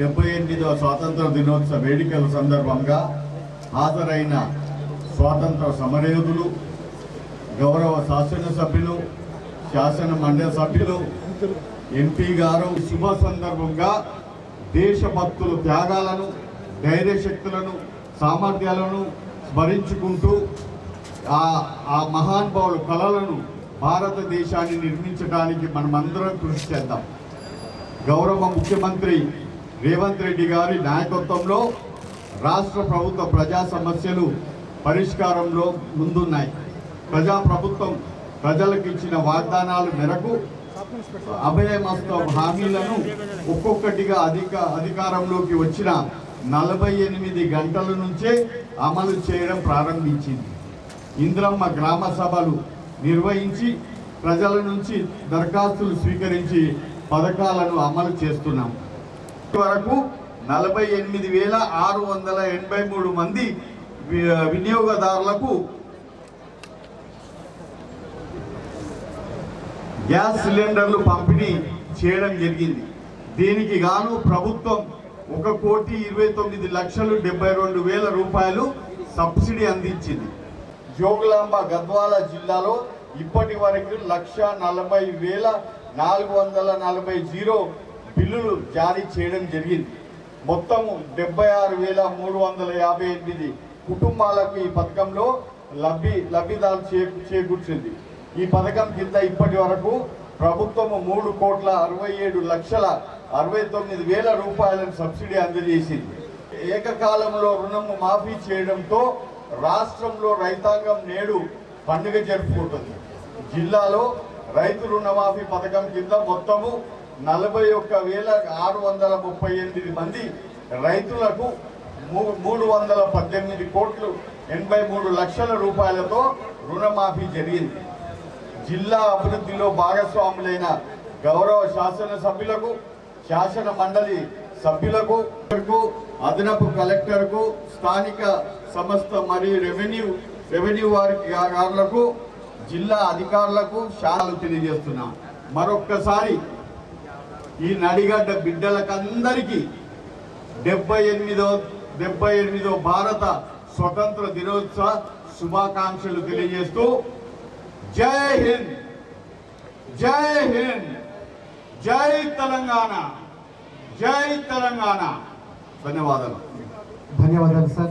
78వ స్వాతంత్ర దినోత్సవ వేడుకల సందర్భంగా హాజరైన స్వాతంత్ర సమరయోధులు, గౌరవ శాసనసభ్యులు, శాసన మండలి సభ్యులు, ఎంపీ గారు శుభ సందర్భంగా దేశభక్తుల త్యాగాలను, ధైర్యశక్తులను, సామర్థ్యాలను స్మరించుకుంటూ ఆ మహానుభావుల కళలను భారతదేశాన్ని నిర్మించడానికి మనమందరం కృషి చేద్దాం. గౌరవ ముఖ్యమంత్రి రేవంత్ రెడ్డి గారి నాయకత్వంలో రాష్ట్ర ప్రభుత్వ ప్రజా సమస్యలు పరిష్కారంలో ముందున్నాయి. ప్రజాప్రభుత్వం ప్రజలకు ఇచ్చిన వాగ్దానాల మేరకు అభయమస్త హామీలను ఒక్కొక్కటిగా అధికారంలోకి వచ్చిన 48 గంటల నుంచే అమలు చేయడం ప్రారంభించింది. ఇంద్రమ్మ గ్రామ సభలు నిర్వహించి ప్రజల నుంచి దరఖాస్తులు స్వీకరించి పథకాలను అమలు చేస్తున్నాం. వరకు 48,683 మంది వినియోగదారులకు గ్యాస్ సిలిండర్లు పంపిణీ చేయడం జరిగింది. దీనికి గాను ప్రభుత్వం 1,29,72,000 రూపాయలు సబ్సిడీ అందించింది. జోగులాంబ గద్వాల జిల్లాలో ఇప్పటి వరకు 1,40,440 బిల్లులు జారీ చేయడం జరిగింది. మొత్తము 76,358 కుటుంబాలకు ఈ పథకంలో లబ్ధిదారు చేకూర్చింది. ఈ పథకం కింద ఇప్పటి వరకు ప్రభుత్వము 3,67,69,000 రూపాయలను సబ్సిడీ అందజేసింది. ఏకకాలంలో రుణము మాఫీ చేయడంతో రాష్ట్రంలో రైతాంగం నేడు పండుగ జరుపుకుంటుంది. జిల్లాలో రైతు రుణమాఫీ పథకం కింద మొత్తము 41,638 మంది రైతులకు 318,83,00,000 రూపాయలతో రుణమాఫీ జరిగింది. జిల్లా అభివృద్ధిలో భాగస్వాములైన గౌరవ శాసనసభ్యులకు, శాసన మండలి సభ్యులకు, అదనపు కలెక్టర్కు, స్థానిక సంస్థ మరియు రెవెన్యూ వారికి జిల్లా అధికారులకు శాసనాలు తెలియజేస్తున్నాం. మరొక్కసారి ఈ నడిగడ్డ బిడ్డలకందరికీ 78వ భారత స్వతంత్ర దినోత్సవ శుభాకాంక్షలు తెలియజేస్తూ జై హింద్, జై హింద్, జై తెలంగాణ, జై తెలంగాణ. ధన్యవాదాలు. ధన్యవాదాలు సార్.